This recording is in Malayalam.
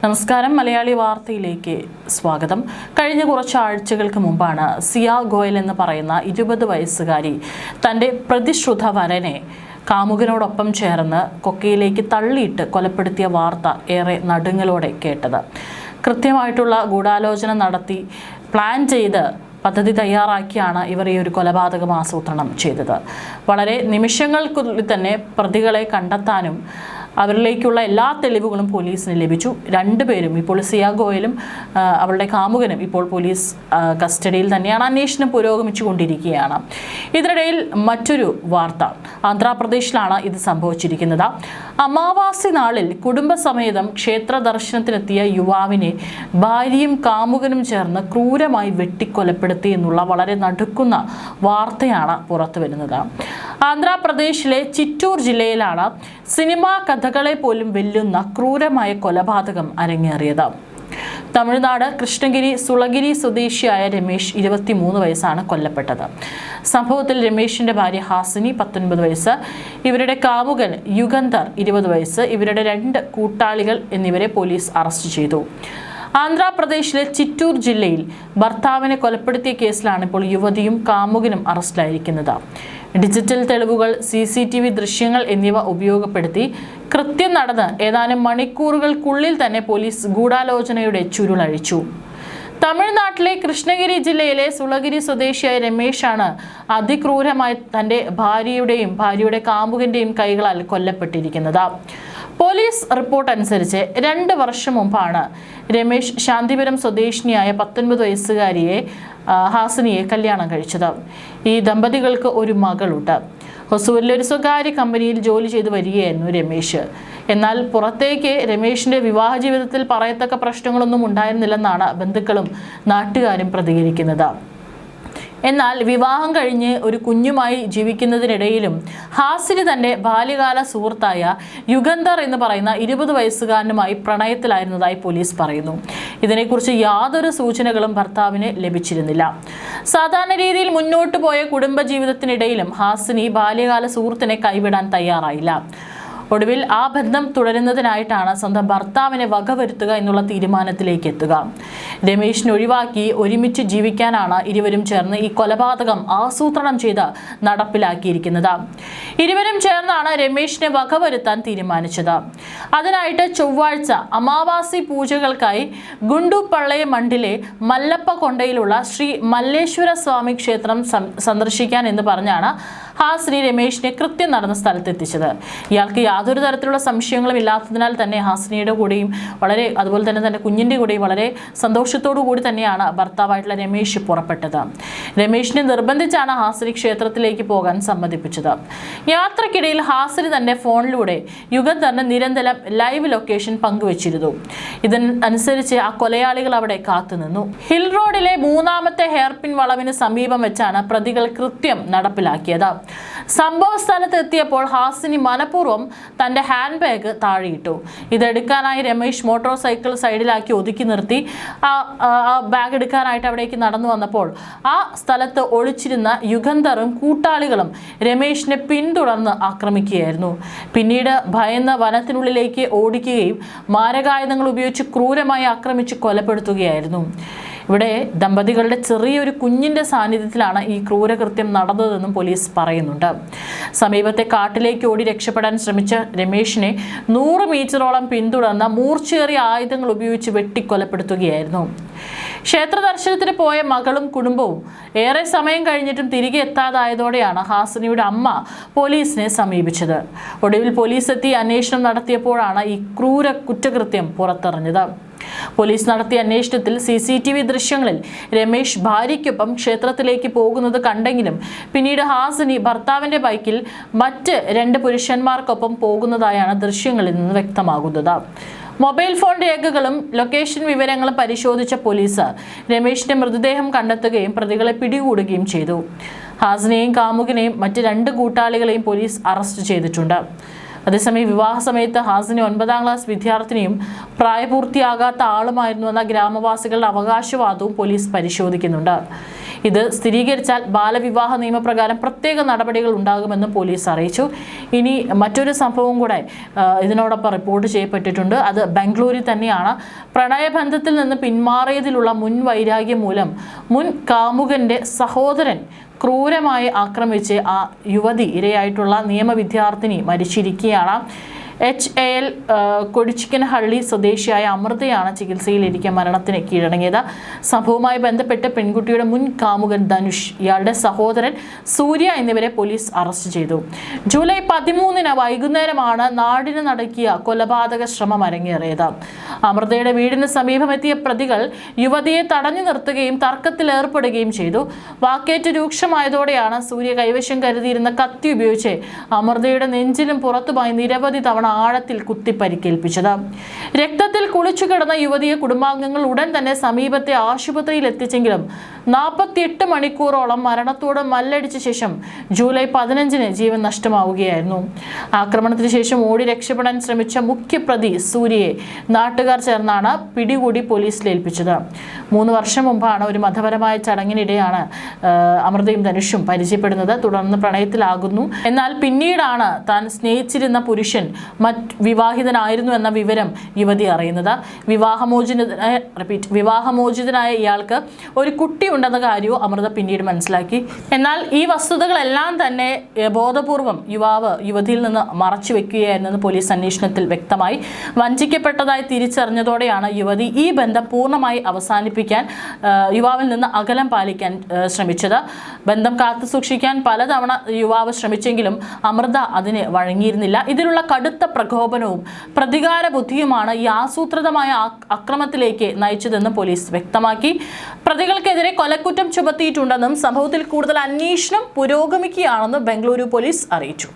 നമസ്കാരം. മലയാളി വാർത്തയിലേക്ക് സ്വാഗതം. കഴിഞ്ഞ കുറച്ച് ആഴ്ചകൾക്ക് മുമ്പാണ് സിയ ഗോയൽ എന്ന് പറയുന്ന 20 വയസ്സുകാരി തൻ്റെ പ്രതിശ്രുത വരനെ കാമുകനോടൊപ്പം ചേർന്ന് കൊക്കയിലേക്ക് തള്ളിയിട്ട് കൊലപ്പെടുത്തിയ വാർത്ത ഏറെ നടുങ്ങലോടെ കേട്ടത്. കൃത്യമായിട്ടുള്ള ഗൂഢാലോചന നടത്തി പ്ലാൻ ചെയ്ത് പദ്ധതി തയ്യാറാക്കിയാണ് ഇവർ ഈ ഒരു കൊലപാതകം ആസൂത്രണം ചെയ്തത്. വളരെ നിമിഷങ്ങൾക്കുള്ളിൽ തന്നെ പ്രതികളെ കണ്ടെത്താനും അവരിലേക്കുള്ള എല്ലാ തെളിവുകളും പോലീസിന് ലഭിച്ചു. രണ്ടുപേരും ഇപ്പോൾ സിയ ഗോയലും അവളുടെ കാമുകനും ഇപ്പോൾ പോലീസ് കസ്റ്റഡിയിൽ തന്നെയാണ്. അന്വേഷണം പുരോഗമിച്ചുകൊണ്ടിരിക്കുകയാണ്. ഇതിനിടയിൽ മറ്റൊരു വാർത്ത, ആന്ധ്രാപ്രദേശിലാണ് ഇത് സംഭവിച്ചിരിക്കുന്നത്. അമാവാസി നാളിൽ കുടുംബസമേതം ക്ഷേത്ര ദർശനത്തിനെത്തിയ യുവാവിനെ ഭാര്യയും കാമുകനും ചേർന്ന് ക്രൂരമായി വെട്ടിക്കൊലപ്പെടുത്തി എന്നുള്ള വളരെ നടുക്കുന്ന വാർത്തയാണ് പുറത്തു വരുന്നത്. ആന്ധ്രാപ്രദേശിലെ ചിറ്റൂർ ജില്ലയിലാണ് സിനിമാ കഥകളെ പോലും വെല്ലുന്ന ക്രൂരമായ കൊലപാതകം അരങ്ങേറിയത്. തമിഴ്നാട് കൃഷ്ണഗിരി സുളഗിരി സ്വദേശിയായ രമേശ് 23 വയസ്സാണ് കൊല്ലപ്പെട്ടത്. സംഭവത്തിൽ രമേശിന്റെ ഭാര്യ ഹാസിനി 19 വയസ്സ്, ഇവരുടെ കാമുകൻ യുഗന്ധർ 20 വയസ്സ്, ഇവരുടെ 2 കൂട്ടാളികൾ എന്നിവരെ പോലീസ് അറസ്റ്റ് ചെയ്തു. ആന്ധ്രാപ്രദേശിലെ ചിറ്റൂർ ജില്ലയിൽ ഭർത്താവിനെ കൊലപ്പെടുത്തിയ കേസിലാണ് ഇപ്പോൾ യുവതിയും കാമുകനും അറസ്റ്റിലായിരിക്കുന്നത്. ഡിജിറ്റൽ തെളിവുകൾ, CCTV ദൃശ്യങ്ങൾ എന്നിവ ഉപയോഗപ്പെടുത്തി കൃത്യം നടന്ന് ഏതാനും മണിക്കൂറുകൾക്കുള്ളിൽ തന്നെ പോലീസ് ഗൂഢാലോചനയുടെ ചുരുളഴിച്ചു. തമിഴ്നാട്ടിലെ കൃഷ്ണഗിരി ജില്ലയിലെ സുളഗിരി സ്വദേശിയായ രമേശാണ് അതിക്രൂരമായി തൻ്റെ ഭാര്യയുടെ കാമുകന്റെയും കൈകളാൽ കൊല്ലപ്പെട്ടിരിക്കുന്നത്. പോലീസ് റിപ്പോർട്ട് അനുസരിച്ച് 2 വർഷം മുമ്പാണ് രമേശ് ശാന്തിപുരം സ്വദേശിനിയായ 19 വയസ്സുകാരിയെ ഹാസിനിയെ കല്യാണം കഴിച്ചത്. ഈ ദമ്പതികൾക്ക് ഒരു മകളുണ്ട്. ഹൊസൂരിലെ ഒരു സ്വകാര്യ കമ്പനിയിൽ ജോലി ചെയ്തു വരികയായിരുന്നു രമേശ്. എന്നാൽ പുറത്തേക്ക് രമേശിന്റെ വിവാഹ ജീവിതത്തിൽ പറയത്തക്ക പ്രശ്നങ്ങളൊന്നും ഉണ്ടായിരുന്നില്ലെന്നാണ് ബന്ധുക്കളും നാട്ടുകാരും പ്രതികരിക്കുന്നത്. എന്നാൽ വിവാഹം കഴിഞ്ഞ് ഒരു കുഞ്ഞുമായി ജീവിക്കുന്നതിനിടയിലും ഹാസിനി തൻ്റെ ബാല്യകാല സുഹൃത്തായ യുഗന്ധർ എന്ന് പറയുന്ന 20 വയസ്സുകാരനുമായി പ്രണയത്തിലായിരുന്നതായി പോലീസ് പറയുന്നു. ഇതിനെക്കുറിച്ച് യാതൊരു സൂചനകളും ഭർത്താവിന് ലഭിച്ചിരുന്നില്ല. സാധാരണ രീതിയിൽ മുന്നോട്ട് പോയ കുടുംബജീവിതത്തിനിടയിലും ഹാസിനി ബാല്യകാല സുഹൃത്തിനെ കൈവിടാൻ തയ്യാറായില്ല. ഒടുവിൽ ആ ബന്ധം തുടരുന്നതിനായിട്ടാണ് സ്വന്തം ഭർത്താവിനെ വകവരുത്തുക എന്നുള്ള തീരുമാനത്തിലേക്ക് എത്തുക. രമേശിനെ ഒഴിവാക്കി ഒരുമിച്ച് ജീവിക്കാനാണ് ഇരുവരും ചേർന്ന് ഈ കൊലപാതകം ആസൂത്രണം ചെയ്ത് നടപ്പിലാക്കിയിരിക്കുന്നത്. ഇരുവരും ചേർന്നാണ് രമേശിനെ വകവരുത്താൻ തീരുമാനിച്ചത്. അതിനായിട്ട് ചൊവ്വാഴ്ച അമാവാസി പൂജകൾക്കായി ഗുണ്ടുപള്ളയ മണ്ഡിലെ മല്ലപ്പ കൊണ്ടയിലുള്ള ശ്രീ മല്ലേശ്വര സ്വാമി ക്ഷേത്രം സന്ദർശിക്കാൻ എന്ന് പറഞ്ഞാണ് ഹാസിനി രമേശിനെ കൃത്യം നടന്ന സ്ഥലത്തെത്തിച്ചത്. ഇയാൾക്ക് യാതൊരു തരത്തിലുള്ള സംശയങ്ങളും ഇല്ലാത്തതിനാൽ തന്നെ ഹാസിനിയുടെ കൂടെയും അതുപോലെ തന്നെ തൻ്റെ കുഞ്ഞിൻ്റെ കൂടെയും വളരെ സന്തോഷത്തോടു കൂടി തന്നെയാണ് ഭർത്താവായിട്ടുള്ള രമേശ് പുറപ്പെട്ടത്. രമേശിനെ നിർബന്ധിച്ചാണ് ഹാസിനി ക്ഷേത്രത്തിലേക്ക് പോകാൻ സമ്മതിപ്പിച്ചത്. യാത്രക്കിടയിൽ ഹാസിനി തന്റെ ഫോണിലൂടെ യുഗന്ധറിന് നിരന്തരം ലൈവ് ലൊക്കേഷൻ പങ്കുവച്ചിരുന്നു. ഇതിനനുസരിച്ച് ആ കൊലയാളികൾ അവിടെ കാത്തുനിന്നു. ഹിൽ റോഡിലെ 3ാമത്തെ ഹെയർപിൻ വളവിന് സമീപം വെച്ചാണ് പ്രതികൾ കൃത്യം നടപ്പിലാക്കിയത്. സംഭവ സ്ഥലത്ത് എത്തിയപ്പോൾ ഹാസിനി മനഃപൂർവ്വം തന്റെ ഹാൻഡ് ബാഗ് താഴെയിട്ടു. ഇതെടുക്കാനായി രമേശ് മോട്ടോർ സൈക്കിൾ സൈഡിലാക്കി ഒതുക്കി നിർത്തി ആ ബാഗ് എടുക്കാനായിട്ട് അവിടേക്ക് നടന്നു വന്നപ്പോൾ ആ സ്ഥലത്ത് ഒളിച്ചിരുന്ന യുഗന്ധറും കൂട്ടാളികളും രമേശിനെ പിന്തുടർന്ന് ആക്രമിക്കുകയായിരുന്നു. പിന്നീട് ഭയന്ന് വനത്തിനുള്ളിലേക്ക് ഓടിക്കുകയും മാരകായുധങ്ങൾ ഉപയോഗിച്ച് ക്രൂരമായി ആക്രമിച്ച് കൊലപ്പെടുത്തുകയായിരുന്നു. ഇവിടെ ദമ്പതികളുടെ ചെറിയൊരു കുഞ്ഞിൻ്റെ സാന്നിധ്യത്തിലാണ് ഈ ക്രൂരകൃത്യം നടന്നതെന്നും പോലീസ് പറയുന്നുണ്ട്. സമീപത്തെ കാട്ടിലേക്ക് ഓടി രക്ഷപ്പെടാൻ ശ്രമിച്ച രമേശിനെ 100 മീറ്ററോളം പിന്തുടർന്ന മൂർച്ചയേറിയ ആയുധങ്ങൾ ഉപയോഗിച്ച് വെട്ടിക്കൊലപ്പെടുത്തുകയായിരുന്നു. ക്ഷേത്ര ദർശനത്തിന് പോയ മകളും കുടുംബവും ഏറെ സമയം കഴിഞ്ഞിട്ടും തിരികെ എത്താതായതോടെയാണ് ഹാസിനിയുടെ അമ്മ പോലീസിനെ സമീപിച്ചത്. ഒടുവിൽ പോലീസ് എത്തി അന്വേഷണം നടത്തിയപ്പോഴാണ് ഈ ക്രൂര കുറ്റകൃത്യം പുറത്തറിഞ്ഞത്. പോലീസ് നടത്തിയ അന്വേഷണത്തിൽ CCTV ദൃശ്യങ്ങളിൽ രമേശ് ഭാര്യയ്ക്കൊപ്പം ക്ഷേത്രത്തിലേക്ക് പോകുന്നത് കണ്ടെങ്കിലും പിന്നീട് ഹാസിനി ഭർത്താവിന്റെ ബൈക്കിൽ മറ്റ് 2 പുരുഷന്മാർക്കൊപ്പം പോകുന്നതായാണ് ദൃശ്യങ്ങളിൽ നിന്ന് വ്യക്തമാകുന്നത്. മൊബൈൽ ഫോൺ രേഖകളും ലൊക്കേഷൻ വിവരങ്ങളും പരിശോധിച്ച പോലീസ് രമേശിന്റെ മൃതദേഹം കണ്ടെത്തുകയും പ്രതികളെ പിടികൂടുകയും ചെയ്തു. ഹാസിനിയെയും കാമുകനെയും മറ്റ് 2 കൂട്ടാളികളെയും പോലീസ് അറസ്റ്റ് ചെയ്തിട്ടുണ്ട്. അതേസമയം വിവാഹ സമയത്ത് ഹാസിനി 9ാം ക്ലാസ് വിദ്യാർത്ഥിനിയും പ്രായപൂർത്തിയാകാത്ത ആളുമായിരുന്നുവെന്ന ഗ്രാമവാസികളുടെ അവകാശവാദവും പോലീസ് പരിശോധിക്കുന്നുണ്ട്. ഇത് സ്ഥിരീകരിച്ചാൽ ബാലവിവാഹ നിയമപ്രകാരം പ്രത്യേക നടപടികൾ ഉണ്ടാകുമെന്നും പോലീസ് അറിയിച്ചു. ഇനി മറ്റൊരു സംഭവം കൂടെ ഇതിനോടൊപ്പം റിപ്പോർട്ട് ചെയ്യപ്പെട്ടിട്ടുണ്ട്. അത് ബംഗളൂരിൽ തന്നെയാണ്. പ്രണയബന്ധത്തിൽ നിന്ന് പിന്മാറിയതിലുള്ള മുൻ വൈരാഗ്യം മൂലം മുൻ കാമുകന്റെ സഹോദരൻ ക്രൂരമായി ആക്രമിച്ച് ആ യുവതി ഇരയായിട്ടുള്ള നിയമവിദ്യാർത്ഥിനി മരിച്ചിരിക്കുകയാണ്. HAL കൊടിച്ചിക്കനഹള്ളി സ്വദേശിയായ അമൃതയാണ് ചികിത്സയിലിരിക്കെ മരണത്തിന് കീഴടങ്ങിയത്. സംഭവവുമായി ബന്ധപ്പെട്ട് പെൺകുട്ടിയുടെ മുൻ കാമുകൻ ധനുഷ്, ഇയാളുടെ സഹോദരൻ സൂര്യ എന്നിവരെ പോലീസ് അറസ്റ്റ് ചെയ്തു. ജൂലൈ 13 വൈകുന്നേരമാണ് നാടിന് നടക്കിയ കൊലപാതക ശ്രമം അരങ്ങേറിയത്. അമൃതയുടെ വീടിന് സമീപമെത്തിയ പ്രതികൾ യുവതിയെ തടഞ്ഞു നിർത്തുകയും തർക്കത്തിലേർപ്പെടുകയും ചെയ്തു. വാക്കേറ്റ് രൂക്ഷമായതോടെയാണ് സൂര്യ കൈവശം കരുതിയിരുന്ന കത്തി ഉപയോഗിച്ച് അമൃതയുടെ നെഞ്ചിലും പുറത്തുമായി നിരവധി തവണ ആഴത്തിൽ കുത്തി പരിക്കേൽപ്പിച്ചത്. രക്തത്തിൽ കുളിച്ചു കിടന്ന യുവതിയെ കുടുംബാംഗങ്ങൾ ഉടൻ തന്നെ സമീപത്തെ ആശുപത്രിയിൽ എത്തിച്ചെങ്കിലും 48 മണിക്കൂറോളം മരണത്തോട് മല്ലടിച്ച ശേഷം ജൂലൈ 15 ജീവൻ നഷ്ടമാവുകയായിരുന്നു. ആക്രമണത്തിന് ശേഷം ഓടി രക്ഷപ്പെടാൻ ശ്രമിച്ച മുഖ്യപ്രതി സൂര്യയെ നാട്ടുകാർ ചേർന്നാണ് പിടികൂടി പോലീസിൽ ഏൽപ്പിച്ചത്. 3 വർഷം മുമ്പാണ് ഒരു മതപരമായ ചടങ്ങിനിടെയാണ് അമൃതയും ധനുഷും പരിചയപ്പെടുന്നത്. തുടർന്ന് പ്രണയത്തിലാകുന്നു. എന്നാൽ പിന്നീടാണ് താൻ സ്നേഹിച്ചിരുന്ന പുരുഷൻ വിവാഹിതനായിരുന്നു എന്ന വിവരം യുവതി അറിയുന്നത്. വിവാഹമോചിതനായ ഇയാൾക്ക് ഒരു കുട്ടി ഉണ്ടെന്ന കാര്യവും അമൃത പിന്നീട് മനസ്സിലാക്കി. എന്നാൽ ഈ വസ്തുതകളെല്ലാം തന്നെ ബോധപൂർവം യുവതിയിൽ നിന്ന് മറച്ചു വെക്കുകയായിരുന്നെന്ന് പോലീസ് അന്വേഷണത്തിൽ വ്യക്തമായി. വഞ്ചിക്കപ്പെട്ടതായി തിരിച്ചറിഞ്ഞതോടെയാണ് യുവതി ഈ ബന്ധം പൂർണ്ണമായി അവസാനിപ്പിക്കാൻ യുവാവിൽ നിന്ന് അകലം പാലിക്കാൻ ശ്രമിച്ചത്. ബന്ധം കാത്തു സൂക്ഷിക്കാൻ പലതവണ യുവാവ് ശ്രമിച്ചെങ്കിലും അമൃത അതിന് വഴങ്ങിയിരുന്നില്ല. ഇതിലുള്ള കടുത്ത പ്രകോപനവും പ്രതികാര ബുദ്ധിയുമാണ് ഈ ആസൂത്രിതമായ അക്രമത്തിലേക്ക് നയിച്ചതെന്ന് പോലീസ് വ്യക്തമാക്കി. പ്രതികൾക്കെതിരെ കൊലക്കുറ്റം ചുമത്തിയിട്ടുണ്ടെന്നും സംഭവത്തിൽ കൂടുതൽ അന്വേഷണം പുരോഗമിക്കുകയാണെന്നും ബംഗളൂരു പോലീസ് അറിയിച്ചു.